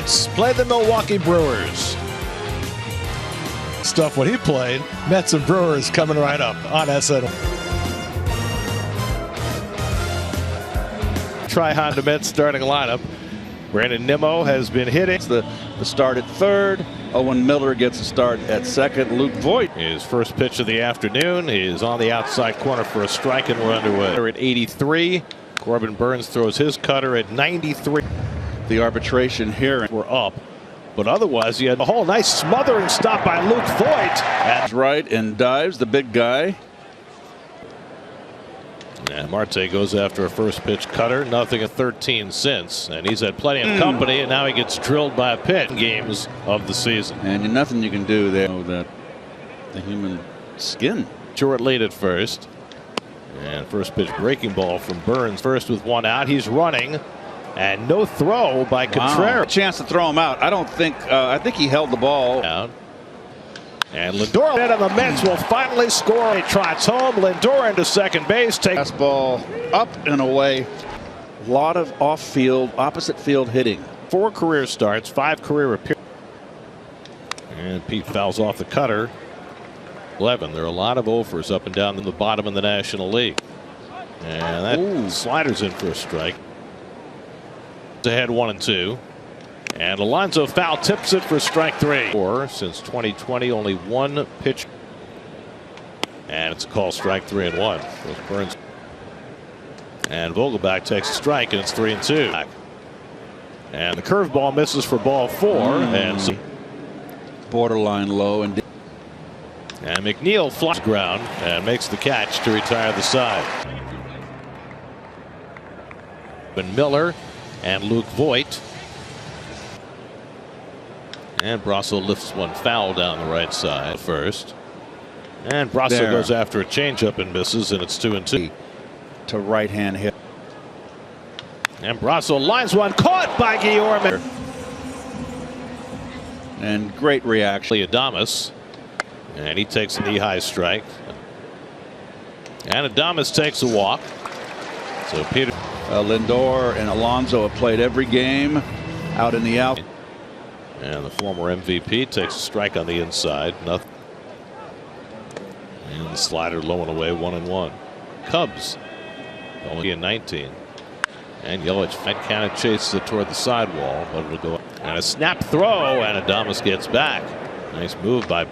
Mets play the Milwaukee Brewers. Stuff when he played. Mets and Brewers coming right up on SN. Try Honda Mets starting lineup. Brandon Nimmo has been hitting. The start at third. Owen Miller gets a start at second. Luke Voigt. His first pitch of the afternoon is on the outside corner for a strike, and we're underway. We're at 83. Corbin Burns throws his cutter at 93. The arbitration hearing. We're up. But otherwise, he had a whole nice smothering stop by Luke Voigt. That's right, and dives the big guy. And Marte goes after a first pitch cutter. Nothing at 13 since. And he's had plenty of company, and now he gets drilled by a pitch in games of the season. And nothing you can do there. That the human skin. Short lead at first. And first pitch breaking ball from Burns. First with one out. He's running. And no throw by Contreras. A chance to throw him out. I don't think. I think he held the ball out. And Lindor and the Mets will finally score. He trots home. Lindor into second base. Takes ball up and away. A lot of off-field, opposite field hitting. 4 career starts, 5 career appearances. And Pete fouls off the cutter. 11. There are a lot of offers up and down in the bottom of the National League. And that slider's in for a strike. Ahead 1-2. And Alonso foul tips it for strike 3. Since 2020, only 1 pitch. And it's a call, strike 3-1. Burns. And Vogelbach takes a strike, and it's 3-2. And the curveball misses for ball 4. And so borderline low. And McNeil flies ground and makes the catch to retire the side. And Miller and Luke Voigt. And Brasso lifts one foul down the right side first. And Brasso goes after a changeup and misses, and it's 2-2. To right hand hit. And Brasso lines one, caught by Guillorme. And great reaction. Adames. And he takes a knee high strike. And Adames takes a walk. So Peter. Lindor and Alonso have played every game out in the out. And the former MVP takes a strike on the inside. Nothing. And the slider low and away, 1-1. Cubs only in 19. And Yelich kind of chases it toward the sidewall, but it'll go. And a snap throw, and Adames gets back. Nice move by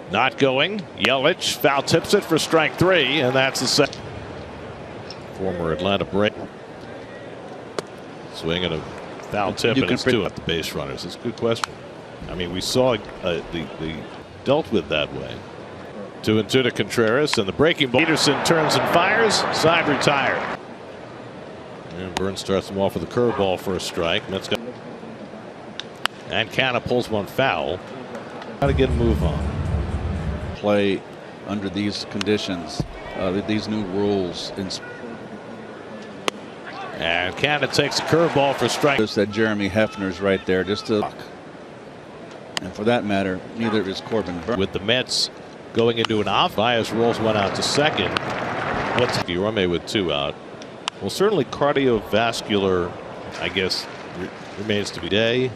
not going. Yelich foul tips it for strike 3, and that's the second. Former Atlanta Braves. Swing and a foul tip, and it's 2 at the base runners. It's a good question. I mean, we saw the dealt with that way. 2-2 to Contreras, and the breaking ball. Peterson turns and fires. Side retired. And Burns starts him off with a curveball for a strike. And Canna pulls one foul. Got to get a move on. Play under these conditions, these new rules. And Canada takes a curveball for strike. That Jeremy Hefner's right there just to. And for that matter, neither is Corbin Burns. With the Mets going into an off, Baez rolls one out to second. What's Guillorme with 2 out? Well, certainly cardiovascular, I guess, remains to be day.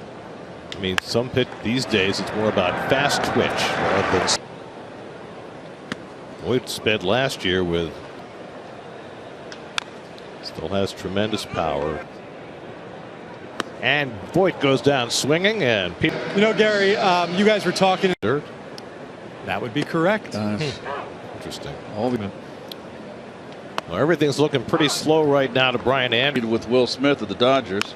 I mean, some pitch these days it's more about fast twitch rather than. Voigt sped last year with. Still has tremendous power. And Voigt goes down swinging, and you know, Gary, you guys were talking. Dirt. That would be correct. Interesting. Well, everything's looking pretty slow right now to Brian Anderson. With Will Smith of the Dodgers.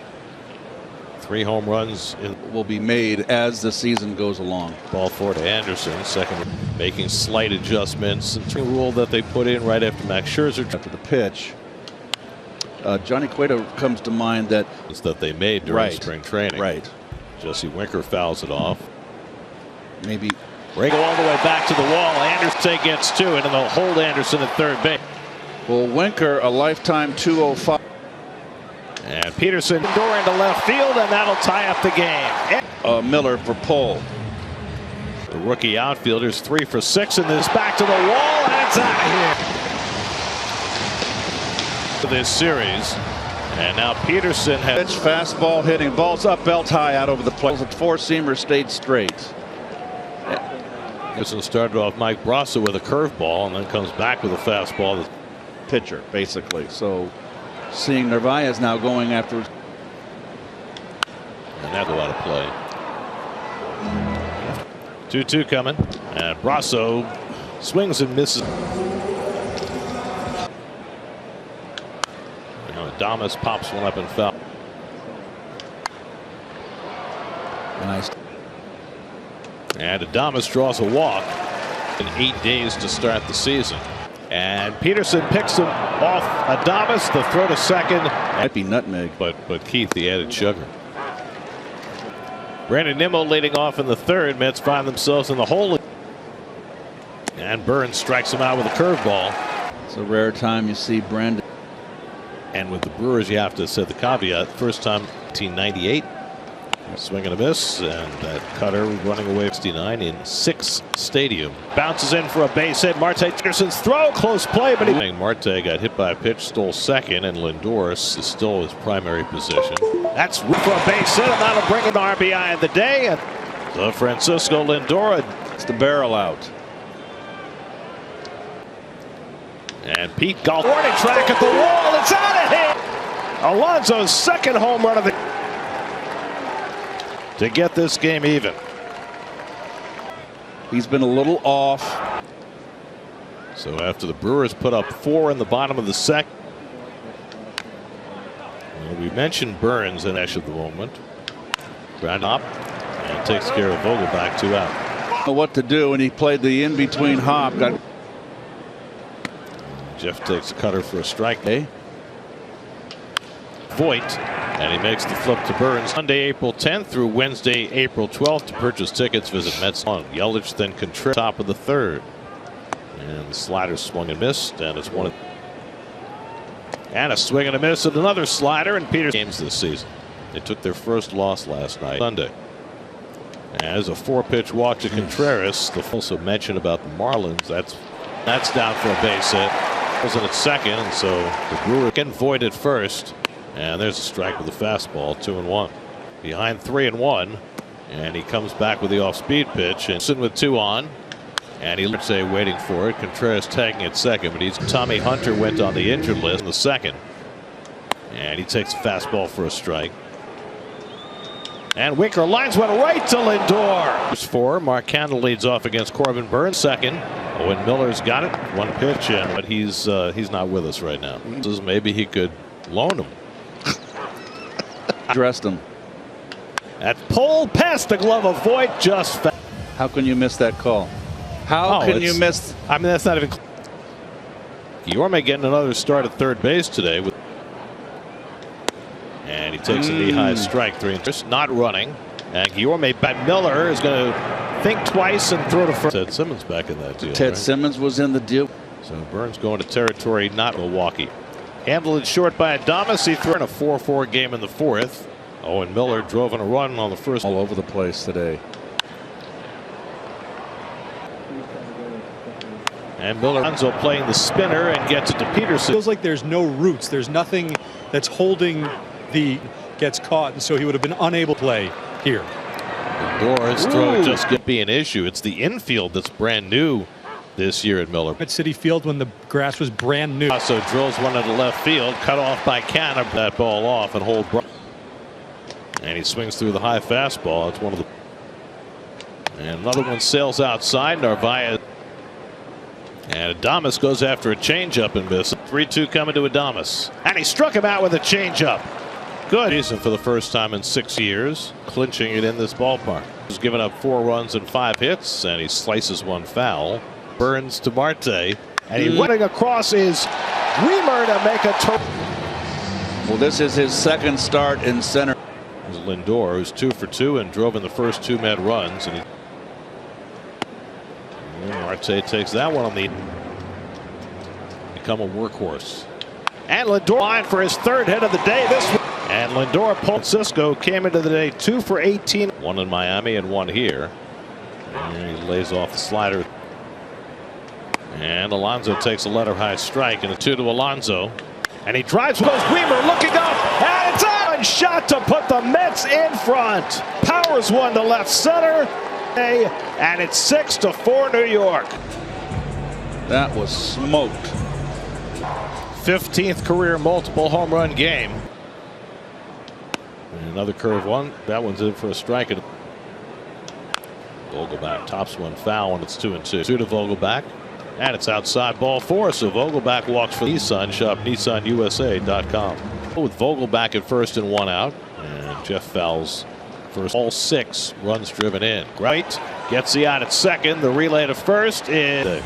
3 home runs will be made as the season goes along. Ball 4 to Anderson. Second, making slight adjustments. And the rule that they put in right after Max Scherzer. After the pitch. Johnny Cueto comes to mind that they made during spring training. Right. Jesse Winker fouls it off. Maybe break all the way back to the wall. Anderson gets 2, and they'll hold Anderson at third base. Well, Winker a lifetime 205. And Peterson door into left field, and that'll tie up the game. Miller for pole. The rookie outfielders 3 for 6 in this. Back to the wall, and it's out of here. This series, And now Peterson has Pitch, fastball hitting, balls up, belt high out over the plate. The four-seamer stayed straight. Peterson started off Mike Brasa with a curveball and then comes back with a fastball. Pitcher, basically. So seeing Narvaez now going after. And that'll go out of play. 2-2 coming. And Brasso swings and misses. Adames pops one up and foul. Nice. And Adames draws a walk in 8 days to start the season. And Peterson picks him off Adames. The throw to second. Might be nutmeg. But Keith, the added sugar. Brandon Nimmo leading off in the third. Mets find themselves in the hole. And Burns strikes him out with a curveball. It's a rare time you see Brandon. And with the Brewers, you have to set the caveat. First time 1998. Swing and a miss. And that cutter running away 69 in 6 Stadium. Bounces in for a base hit. Marte Dickerson's throw. Close play. But Marte got hit by a pitch. Stole second. And Lindor is still his primary position. That's for a base hit. And that'll bring an RBI in the day. And so Francisco Lindor. It's the barrel out. And Pete Golf. Warning track at the wall. It's out of here. Alonso's second home run of the to get this game even. He's been a little off. So after the Brewers put up 4 in the bottom of the second. Well, we mentioned Burns in Ash at the moment. Ground up and takes care of Vogelbach, 2 out. Know what to do, and he played the in-between hop. Got Jeff takes a cutter for a strike. Voit, and he makes the flip to Burns. Sunday, April 10th through Wednesday, April 12th. To purchase tickets, visit Mets on Yelich, then Contreras, top of the third. And the slider swung and missed, and it's one. And a swing and a miss at another slider, and Peters games this season. They took their first loss last night, Sunday. As a 4-pitch walk to Contreras. The also mentioned about the Marlins. That's down for a base hit. Was at second, and so the Brewers can void at first. And there's a strike with a fastball, 2-1. Behind 3-1, and he comes back with the off-speed pitch. And sitting with 2 on, and he looks waiting for it. Contreras tagging at second, but Tommy Hunter went on the injured list in the second, and he takes a fastball for a strike. And Winker lines one right to Lindor. 4. Mark Cannon leads off against Corbin Burns. Second. Owen Miller's got it. 1 pitch, but he's not with us right now. Maybe he could loan him. Dressed him. That pulled past the glove of Voit. Just how can you miss that call? How can you miss? I mean, that's not even. Guillorme getting another start at third base today with. And he takes a knee-high strike. 3 not running. And Guillorme by Miller is going to think twice and throw to first. Ted Simmons back in that deal. Ted Simmons was in the deal. So Burns going to territory not Milwaukee. Handled it short by Adames. He threw in a 4-4 game in the 4th. Owen Miller drove in a run on the first. All over the place today. And Miller Alonso playing the spinner and gets it to Peterson. Feels like there's no roots. There's nothing that's holding the gets caught, and so he would have been unable to play here. Lindor's throw just could be an issue. It's the infield that's brand new this year at Miller. At City Field when the grass was brand new. So drills one into left field, cut off by Canna. That ball off and hold. And he swings through the high fastball. It's one of the. And another one sails outside. Narvaez. And Adames goes after a changeup and misses. 3-2 coming to Adames. And he struck him out with a changeup. Good season for the first time in 6 years, clinching it in this ballpark. He's given up 4 runs and 5 hits, and he slices one foul. Burns to Marte, and he running across is Reamer to make a turn. Well, this is his second start in center. There's Lindor, who's 2 for 2 and drove in the first 2 Met runs, and Marte takes that one on the. Become a workhorse. And Lindor line for his 3rd hit of the day. This one. And Lindor Francisco came into the day 2 for 18. 1 in Miami and 1 here. And he lays off the slider. And Alonso takes a letter high strike and a 2 to Alonso. And he drives. Goes Weimer looking up. shot to put the Mets in front. Powers one to left center. And it's 6-4 New York. That was smoked. 15th career multiple home run game. And another curve one. That one's in for a strike. Vogelback tops one foul, and it's 2-2. 2 to Vogelback. And it's outside ball 4. So Vogelback walks for Nissan. Shop NissanUSA.com. With Vogelback at first and 1 out. And Jeff Fowles first. All 6 runs driven in. Right. Gets the out at second. The relay to first is.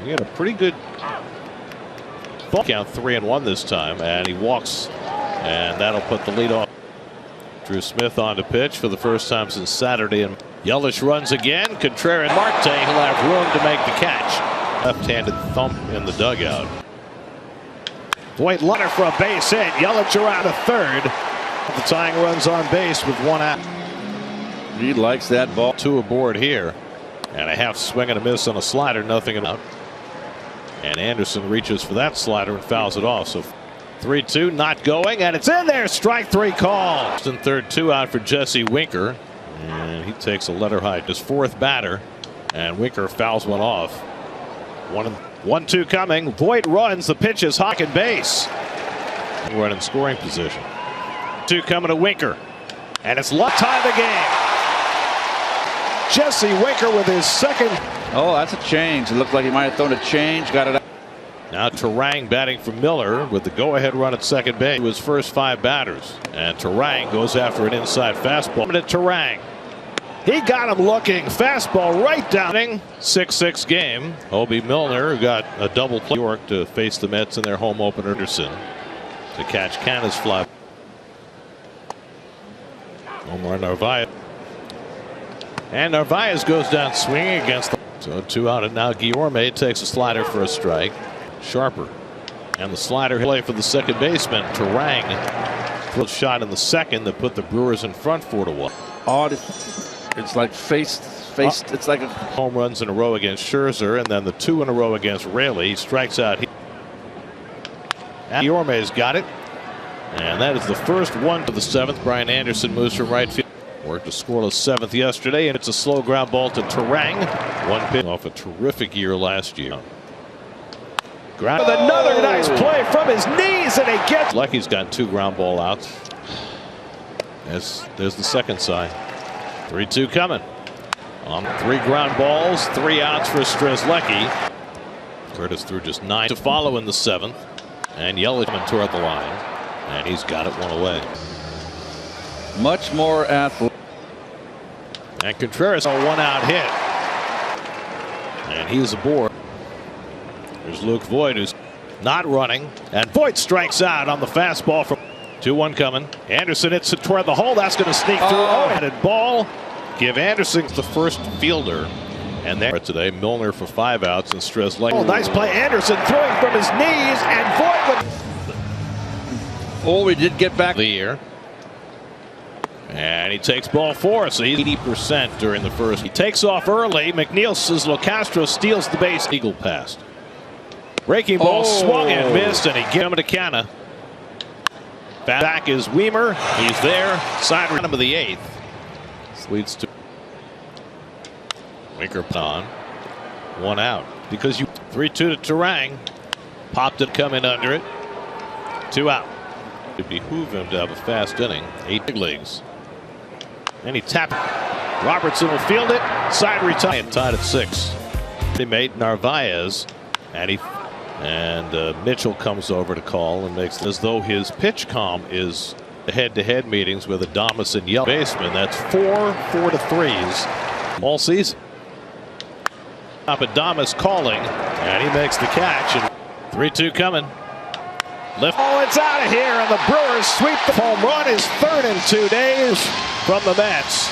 He had a pretty good ball count, 3-1 this time, and he walks, and that'll put the lead off. Drew Smith on to pitch for the first time since Saturday, and Yelich runs again. Contreras, Marte, he'll have room to make the catch. Left-handed thump in the dugout. Voit Lutter for a base hit. Yelich around a third. The tying runs on base with 1 out. He likes that ball. 2 aboard here, and a half swing and a miss on a slider, nothing out. And Anderson reaches for that slider and fouls it off. So 3-2, not going, and it's in there. Strike 3 call. And third, 2 out for Jesse Winker, and he takes a letter high. His 4th batter, and Winker fouls one off. 1-2 coming. Voit runs. The pitch is high and base. We're in scoring position. 2 coming to Winker, and it's time of game. Jesse Winker with his 2nd. Oh, that's a change. It looked like he might have thrown a change. Got it out. Now Terang batting for Miller with the go-ahead run at second base. His first 5 batters. And Terang goes after an inside fastball. To Terang. He got him looking. Fastball right down. 6-6 game. Obi Milner got a double play. New York to face the Mets in their home opener. Anderson to catch Canna's fly. Omar Narvaez. And Narvaez goes down swinging against the. So 2 out, and now Guillorme takes a slider for a strike. Sharper. And the slider play for the second baseman. Terang. Full shot in the second that put the Brewers in front 4-1. Odd. It's like faced. It's like a home runs in a row against Scherzer, and then the 2 in a row against Raley. He strikes out. Guillorme's got it. And that is the first one to the 7th. Brian Anderson moves from right field. Worked a scoreless 7th yesterday, and it's a slow ground ball to Terang. 1 pitch off a terrific year last year. Ground with another nice play from his knees, and he gets. Lucky's got 2 ground ball outs. There's the second side. 3-2 coming. On 3 ground balls, 3 outs for Strzelecki. Curtis threw just 9 to follow in the 7th, and Yelich coming toward the line, and he's got it 1 away. Much more athletic. And Contreras, a 1-out hit. And he's aboard. There's Luke Voit, who's not running. And Voit strikes out on the fastball from 2-1 coming. Anderson hits it toward the hole. That's going to sneak through. Oh, ball. Give Anderson the first fielder. And there today, Milner for 5 outs and Strzelecki. Oh, nice play. Anderson throwing from his knees. And Voit with. Oh, we did get back the year. And he takes ball 4, so he's 80% during the first. He takes off early. McNeil says Locastro steals the base. Eagle passed. Breaking ball swung and missed, and he gets him to Canna. Back is Weimer. He's there. Side run of the 8th. This leads to Winker on. 1 out. Because you 3-2 to Terang. Popped it coming under it. 2 out. It behoove him to have a fast inning. 8 big leagues. And he tapped. Robertson will field it. Side retire. Tied at 6. Teammate Narvaez. And Mitchell comes over to call and makes as though his pitch comm is head-to-head meetings with Adames and Yelich. Baseman. That's 4 to 3s all season. Adames calling, and he makes the catch. And 3-2 coming. Lift. Oh, it's out of here, and the Brewers sweep the home run. His 3rd in 2 days from the Mets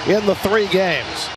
in the 3 games.